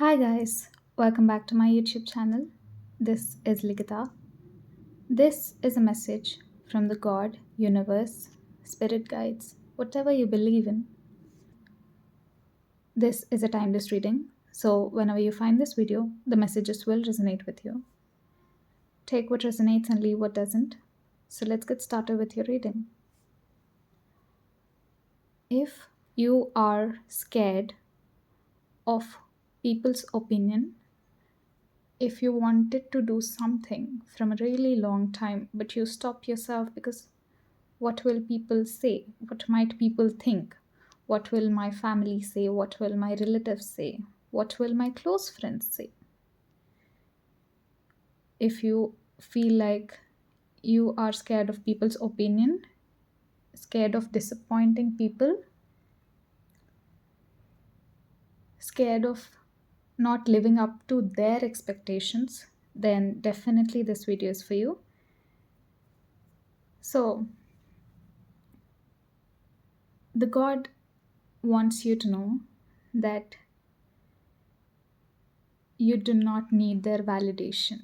Hi guys, welcome back to my YouTube channel. This is Likita. This is a message from the God, universe, spirit guides, whatever you believe in. This is a timeless reading, so whenever you find this video, the messages will resonate with you. Take what resonates and leave what doesn't. So let's get started with your reading. If you are scared of people's opinion, if you wanted to do something from a really long time but you stop yourself because what will people say, what might people think, what will my family say, what will my relatives say, what will my close friends say, if you feel like you are scared of people's opinion, scared of disappointing people, scared of not living up to their expectations, then definitely this video is for you. So the God wants you to know that you do not need their validation.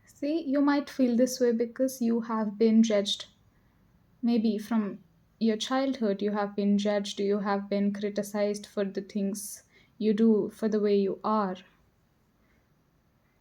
See, you might feel this way because you have been judged. Maybe from your childhood, you have been judged, you have been criticized for the things you do, for the way you are,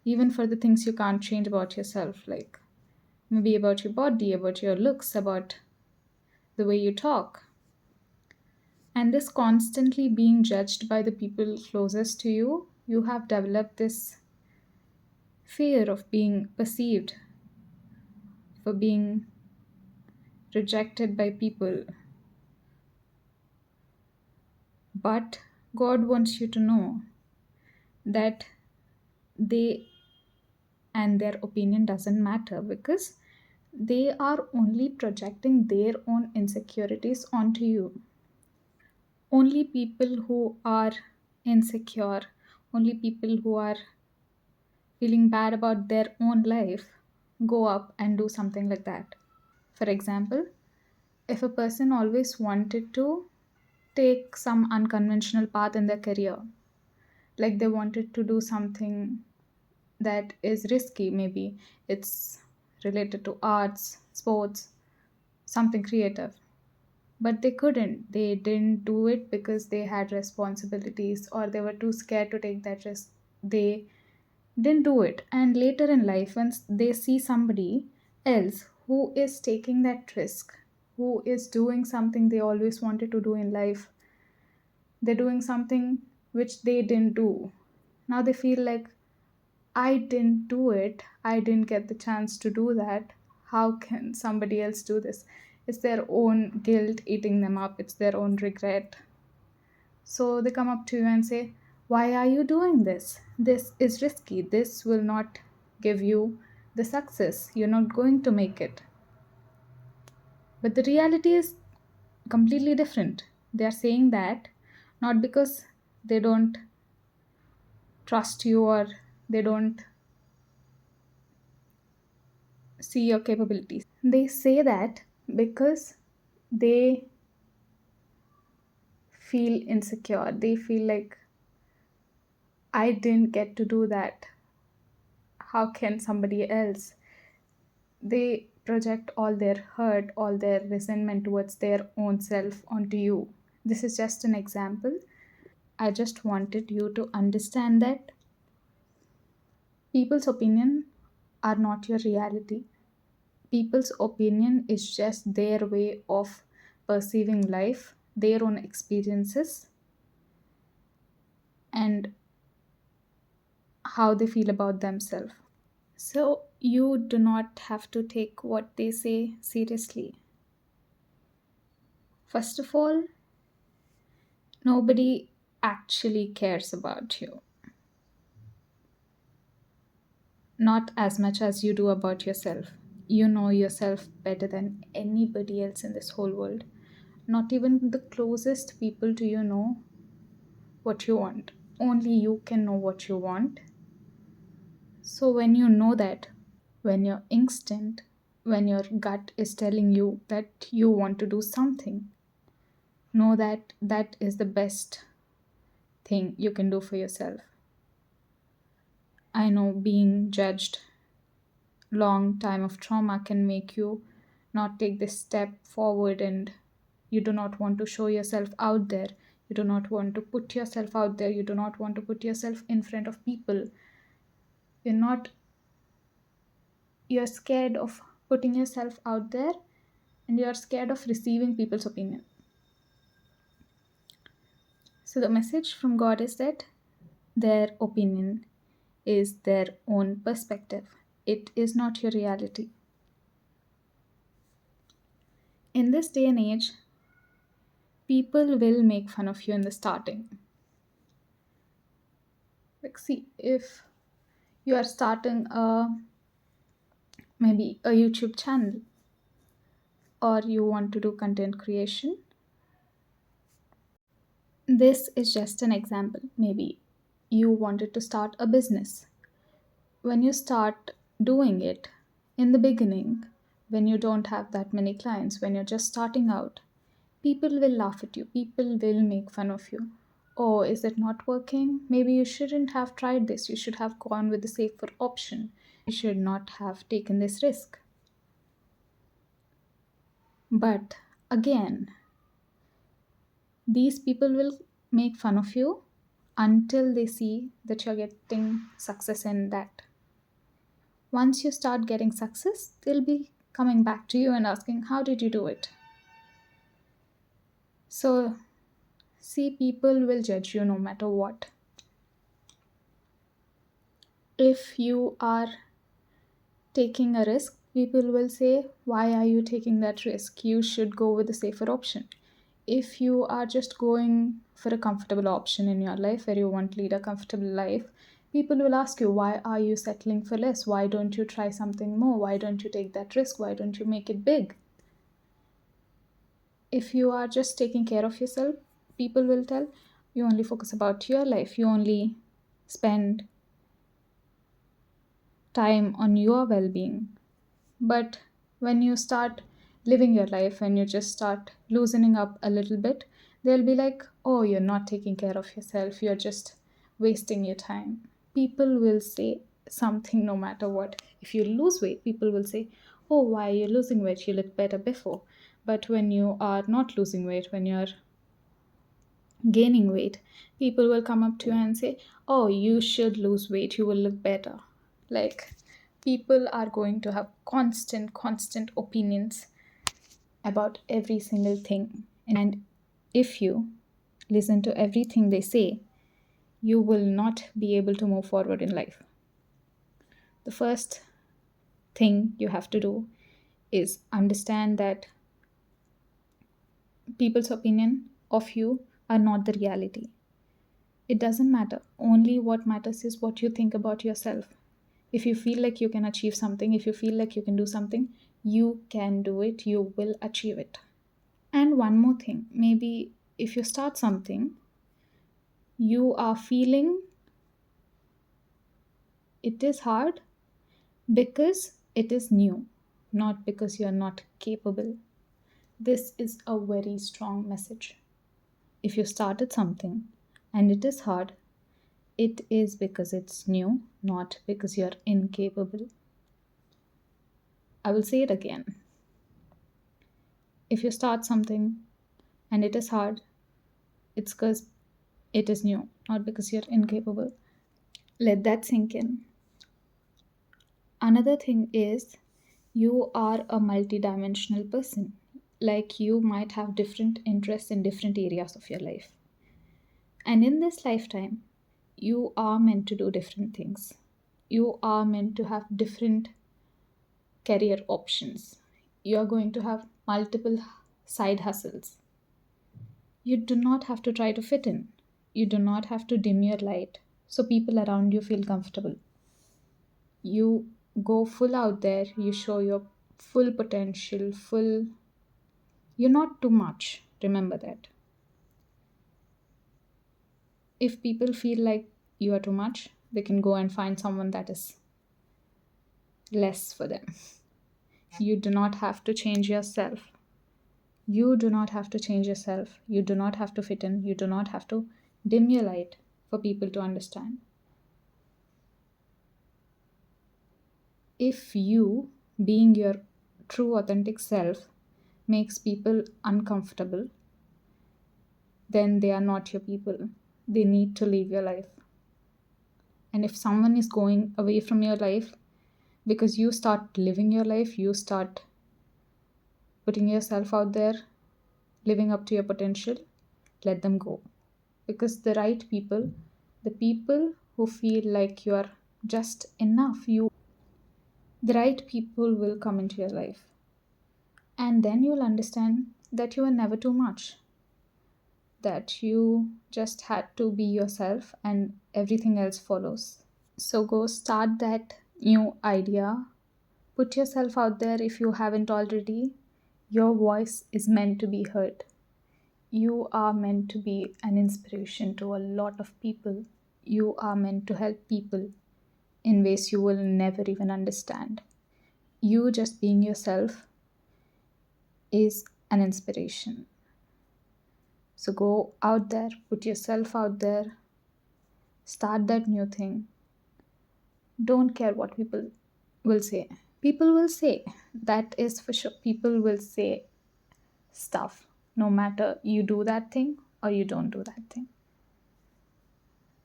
even for the things you can't change about yourself, like maybe about your body, about your looks, about the way you talk. And this constantly being judged by the people closest to you, you have developed this fear of being perceived, for being rejected by people. But God wants you to know that they and their opinion doesn't matter because they are only projecting their own insecurities onto you. Only people who are insecure, only people who are feeling bad about their own life go up and do something like that. For example, if a person always wanted to take some unconventional path in their career, like they wanted to do something that is risky, maybe it's related to arts, sports, something creative, but they didn't do it because they had responsibilities or they were too scared to take that risk. They didn't do it, and later in life when they see somebody else who is taking that risk, who is doing something they always wanted to do in life, they're doing something which they didn't do. Now they feel like, I didn't do it. I didn't get the chance to do that. How can somebody else do this? It's their own guilt eating them up, it's their own regret. So they come up to you and say, why are you doing this? This is risky. This will not give you the success. You're not going to make it. But the reality is completely different. They are saying that not because they don't trust you or they don't see your capabilities. They say that because they feel insecure. They feel like, I didn't get to do that. How can somebody else? They project all their hurt, all their resentment towards their own self onto you. This is just an example. I just wanted you to understand that people's opinion are not your reality. People's opinion is just their way of perceiving life, their own experiences, and how they feel about themselves. So you do not have to take what they say seriously. First of all, nobody actually cares about you. Not as much as you do about yourself. You know yourself better than anybody else in this whole world. Not even the closest people to you know what you want. Only you can know what you want. So when you know that, when your instinct, when your gut is telling you that you want to do something, know that that is the best thing you can do for yourself. I know being judged long time of trauma can make you not take this step forward, and you do not want to show yourself out there. You do not want to put yourself out there. You do not want to put yourself in front of people. You're not you're scared of putting yourself out there, and you're scared of receiving people's opinion. So the message from God is that their opinion is their own perspective. It is not your reality. In this day and age, people will make fun of you in the starting. Like, see, if you are starting maybe a YouTube channel, or you want to do content creation, this is just an example. Maybe you wanted to start a business. When you start doing it in the beginning, when you don't have that many clients, when you're just starting out, people will laugh at you, people will make fun of you. Oh, is it not working? Maybe you shouldn't have tried this, you should have gone with the safer option, you should not have taken this risk. But again, these people will make fun of you until they see that you're getting success in that. Once you start getting success, they'll be coming back to you and asking, how did you do it? So, see, people will judge you no matter what. If you are taking a risk, people will say, why are you taking that risk? You should go with the safer option. If you are just going for a comfortable option in your life where you want to lead a comfortable life, people will ask you, why are you settling for less? Why don't you try something more? Why don't you take that risk? Why don't you make it big? If you are just taking care of yourself, people will tell you only focus about your life, you only spend time on your well-being. But when you start living your life, when you just start loosening up a little bit, they'll be like, oh, you're not taking care of yourself, you're just wasting your time. People will say something no matter what. If you lose weight, people will say, oh, why are you losing weight? You look better before. But when you are not losing weight, when you're gaining weight, people will come up to you and say, oh, you should lose weight, you will look better. Like, people are going to have constant opinions about every single thing. And if you listen to everything they say, you will not be able to move forward in life. The first thing you have to do is understand that people's opinion of you are not the reality. It doesn't matter. Only what matters is what you think about yourself. If you feel like you can achieve something, if you feel like you can do something, you can do it, you will achieve it. And one more thing, maybe if you start something, you are feeling it is hard because it is new, not because you are not capable. This is a very strong message. If you started something and it is hard, it is because it's new, not because you're incapable. I will say it again. If you start something and it is hard, it's because it is new, not because you're incapable. Let that sink in. Another thing is, you are a multidimensional person. Like, you might have different interests in different areas of your life. And in this lifetime, you are meant to do different things. You are meant to have different career options. You are going to have multiple side hustles. You do not have to try to fit in. You do not have to dim your light so people around you feel comfortable. You go full out there, you show your full potential, you're not too much. Remember that. If people feel like you are too much, they can go and find someone that is less for them. You do not have to change yourself. You do not have to change yourself. You do not have to fit in. You do not have to dim your light for people to understand. If you, being your true authentic self, makes people uncomfortable, then they are not your people. They need to leave your life. And if someone is going away from your life because you start living your life, you start putting yourself out there, living up to your potential, let them go. Because the right people, the people who feel like you are just enough, the right people will come into your life. And then you'll understand that you were never too much, that you just had to be yourself and everything else follows. So go start that new idea. Put yourself out there if you haven't already. Your voice is meant to be heard. You are meant to be an inspiration to a lot of people. You are meant to help people in ways you will never even understand. You just being yourself is an inspiration. So go out there, put yourself out there, start that new thing. Don't care what people will say. People will say, that is for sure. People will say stuff no matter you do that thing or you don't do that thing.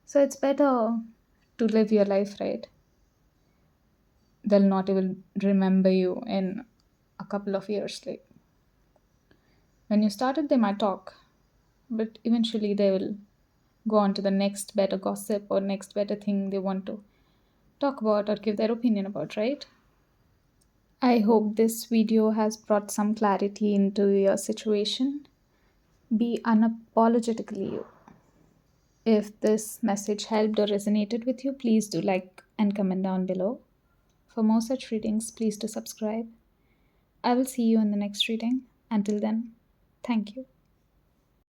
So it's better to live your life, right? They'll not even remember you in a couple of years. Like when you started, they might talk, but eventually they will go on to the next better gossip or next better thing they want to talk about or give their opinion about, right? I hope this video has brought some clarity into your situation. Be unapologetically you. If this message helped or resonated with you, please do like and comment down below. For more such readings, please do subscribe. I will see you in the next reading. Until then, thank you.